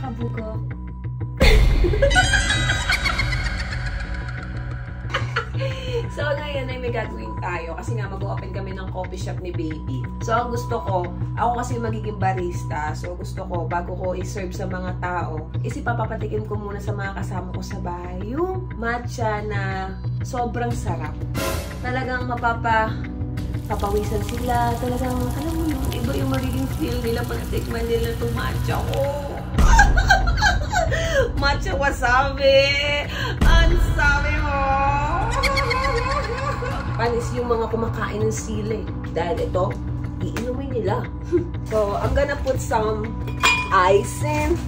kabugo. So ngayon ay may gagawin tayo kasi nga mag-open kami ng coffee shop ni Baby. So ang gusto ko, ako kasi magiging barista. So gusto ko, bago ko i-serve sa mga tao, papapatikim ko muna sa mga kasama ko sa bahay yung matcha na sobrang sarap. Talagang papawisan sila. Talagang, alam mo yun, iba yung magiging feel nila pag tikman nila itong matcha ko. Matcha wasabi! Ang sabi mo! Panis yung mga kumakain ng sili. Dahil ito, iinumin nila. So, I'm gonna put some ice in.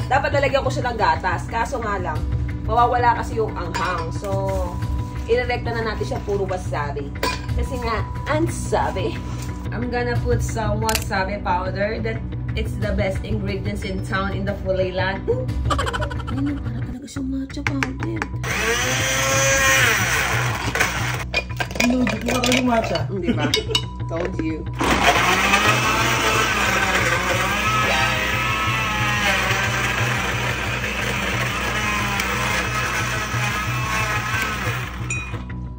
Dapat lalagyan ko siya ng gatas. Kaso nga lang, mawawala kasi yung anghang. So, irerekta na natin siya puro wasabi. Kasi nga, ang sabi. I'm gonna put some wasabi powder. That it's the best ingredients in town in the Fulayland. Ayun, para talaga siyang matcha powder. Hindi mo talaga yung matcha. Hindi ba? Told you.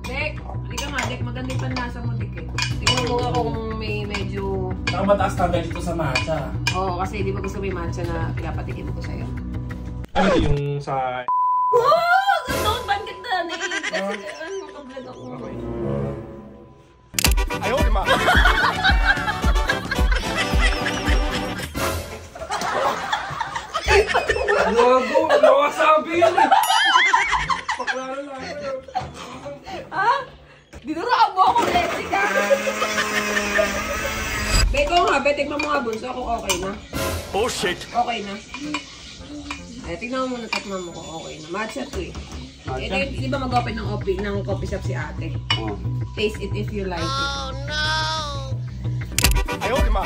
Dek, halika nga, Dek. Maganda yung panlasa mo, Dek. Tingnan mo nga kung may medyo... Saka mataas tagal dito sa matcha. Oo, kasi di ba gusto mo yung matcha na pinapatikin ko sa'yo? Ano yung sa... Oh! Gusto ko ba't ganda na eh? Kasi ano, kablog ako. Okay. Ayaw, di ma! Gago! Nawasabi yun eh! Paklaro lang. Ha? Dinuraan mo ako, Jessica! Beko nga, tignan mo nga bunso kung okay na. Oh shit! Okay na. Ay, tignan mo muna, tikman mo kung okay na. Matcha to eh. Ito yung, di ba mag-open ng coffee shop si ate? Oh. Taste it if you like it. Oh no! Ayaw, di ma!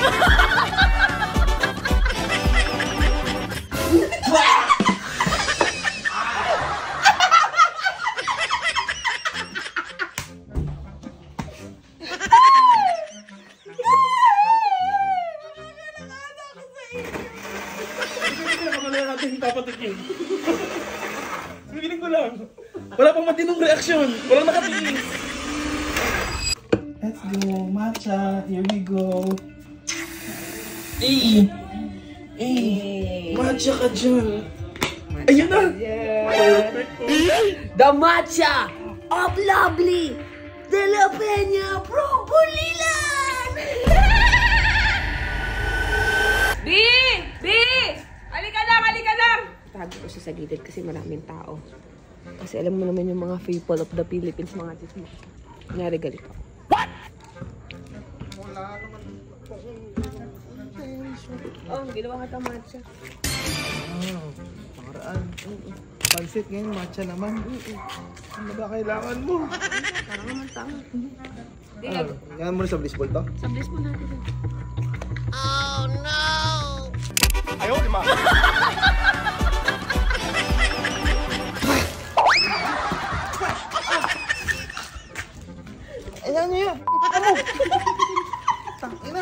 Bibiling ko lang. Wala pang matinong reaksyon. Walang nakatingin. Let's go, matcha. Here we go. Matcha ka dyan. Ayun na. Perfect. The matcha of lovely De La Peña from Bulilan! B! Halika lang! Tago ko siya sa gilid kasi maraming tao. Kasi alam mo naman yung mga people of the Philippines, mga tismo. Nangyari ganito. What? Wala naman. Oh, ginawa ka matcha. Pakaraan. Pansit ngayon, matcha naman. Ano ba kailangan mo? Parang naman tanga. Yan mo na sa bliss ball to? Sa bliss mo natin. Oh no! Ayaw, di ma! Ayan niyo yan! Ano? Tangina!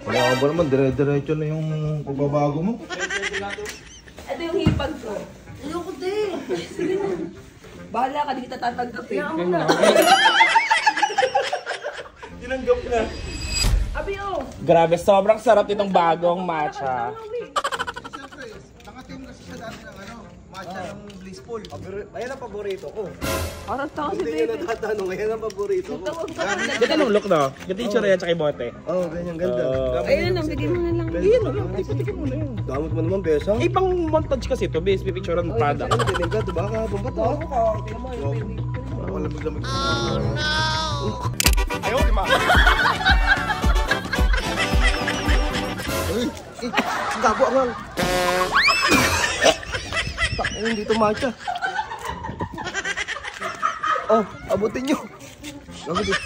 Wala ka ba naman? Dire-diretso na yung pagbabago mo? Ito yung hipag ko. Ayoko din. Sige na. Bahala ka, di kita tatanggapin. Kaya mo na. Tinanggap na. Abi, oh. Grabe, sobrang sarap itong bagong matcha. Siyempre, nakatim kasi siya dati ng matcha ng Blissful. Ayan ang paborito ko. Parang tao si Hindi baby. nyo natatanong, ayan ang paborito ko. Tawag ka lang. Ganda nung look, no? Ganda yung tsura yan tsaka yung bote. Oo, ganyan, ganda. Ayun lang, bigyan mo na lang. Ayun, ipatikin mo na yun. Gamot mo naman, Besa. Eh, pang montage kasi ito, base, pipicture ng product. Ano, tinig ka, diba ka? Bumpa to. Ako ka, tingnan mo yung baby. Wala lamig-lamig. Oh no! Ayaw, di ma! Uy! Gago ang Ayun, dito matcha. Oh, abutin nyo. Gago dito.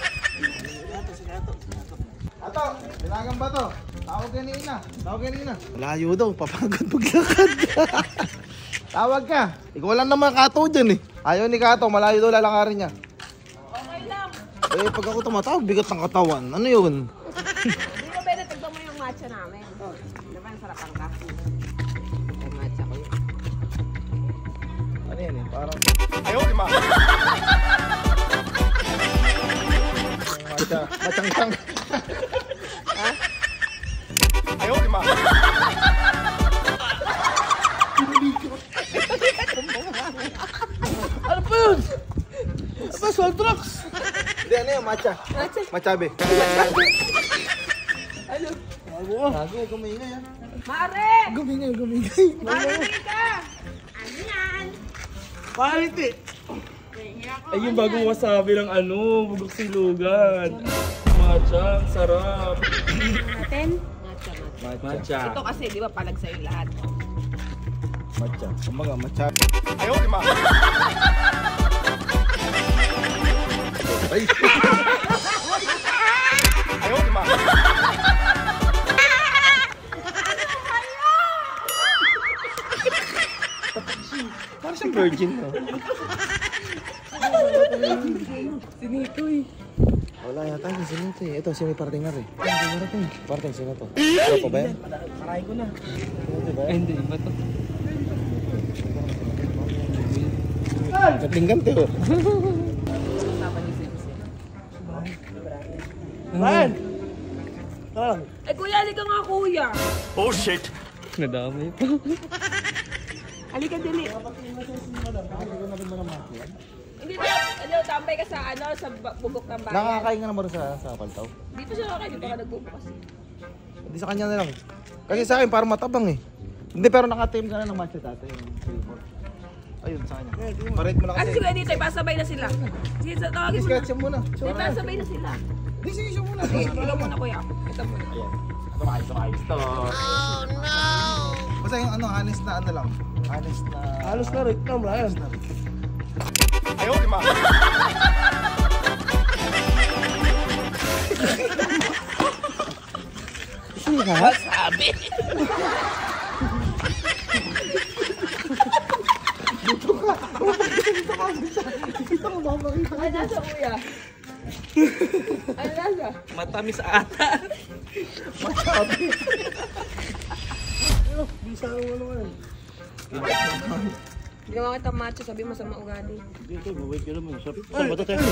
Ato, bilagan ba to? Tawag kanina. Malayo daw, papagod maglakad. Tawag ka. Ikaw lang naman Kato dyan eh. Ayaw ni Kato, malayo daw lalakarin niya. Okay lang. Eh, pag ako tumatawag, bigat ng katawan. Ano yun? Hindi ko pwede tignan mo yung matcha namin. Diba, ang sarap ang kaso. Ang matcha ko yun. Ano yan eh? Parang... Matang-tang. Ha? Ano pa yun? Ano ba? Soltrox? Hindi, ano yan? Matcha. Matcha? Machabe. Ano? Gago, gumingay yan. Mare! Gumingay. Mare, ka! Ano yan? Quality. Ay, yung bagong wasabi ng ano, bugok silugan. Matcha, ang sarap. Natin? Matcha. Matcha. Ito kasi, di ba, palag sa'yo lahat. Matcha. Kumbaga, machabe. Ay! Parang siyang virgin, no? Sinitoy. Wala yata yung sino ito eh. Ito, si may parting na rin. Parting, sino to? Ito pa ba yan? Paray ko na. Ito ba yan? Hindi, iba to. Natinggante oh. Usapan ni Sipsi. Man! Tara. Eh, kuya, halika nga, kuya. Nadamay pa. Halika, dali. Hindi na, ano, tambay ka sa, ano, sa bugok ng bayan. Nakakain nga naman sa paltaw. Di pa siya nakakain, di pa ka nagbubukas. Hindi sa kanya na lang. Kasi sa akin parang matabang eh. Hindi pero nakatim ka na ng matcha dati. Ayun sa kanya. Parate mo na Kasi kasi. sila dito, pasabay na sila. Sige, tawagin mo na. Discretion muna. Sige, pasabay na sila. Di, sige siya muna. Sige, ikaw muna, kuya. Ito muna. Ayos to. Oh no! Basta yung ano, honest na ano lang. Honest na... Halos na rin, no, Brian. Wasabi! Ano nasa, kuya? Ano nasa? Matamis ata. Bisa mo naman. Ginawa kita matcha, sabi masama ugali. Dito, wait ka naman. Sabi ba tayo?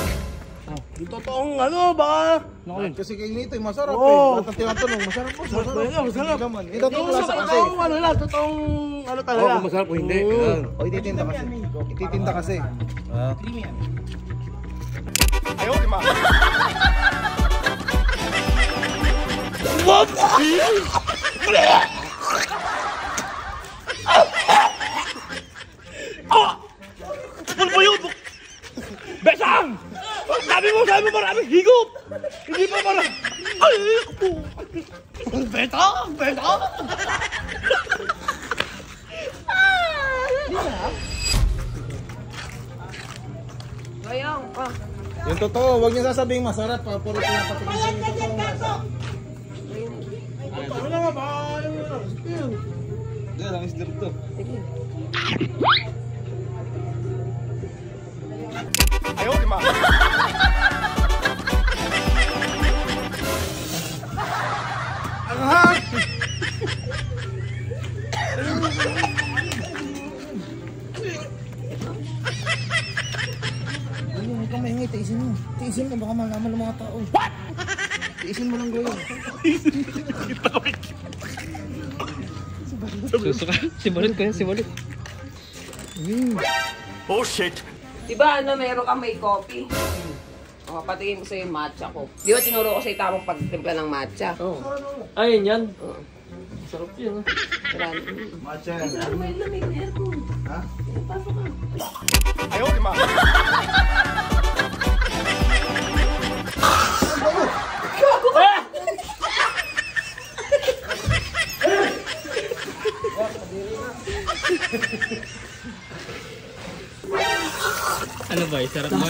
Yung totoong ano, baka... Kasi kayo nito eh, masarap Oo. eh. Ba't ang tinatanong, masarap po, masarap. Masarap. Hindi naman. Ito itong lasa kasi. Totoong ano lang, totoong ano talaga. Oo, masarap o hindi. O ititinda kasi. Ititinda kasi. Ano ba yun? Besang! Sabi mo marami higop! Hindi pa marami... Ay! Betang! Betang! Goyong, oh. Yung totoo, huwag niyo sasabing masarap. Puro pinapatingin sa inyo totoo. Ano nga ba? Hindi, lang isdip to. Sige. Ang hot! Huwag kang mahingi, tiisin mo. Tiisin mo, baka malaman ng mga tao. What? Tiisin mo lang gawin. Susuka. Simulit ko yan, simulit. Oh shit! Diba ano, meron kang may coffee? O, patingin ko sa'yo yung matcha ko. Di ba tinuro ko sa'yo tamang pagtimpla ng matcha? Oo. Ayun yan. Oo. Sarap yun. Marami. Matcha yan. Ano may lamig na aircon? Ha? Pasok ka. Ano ba? Sarap mo.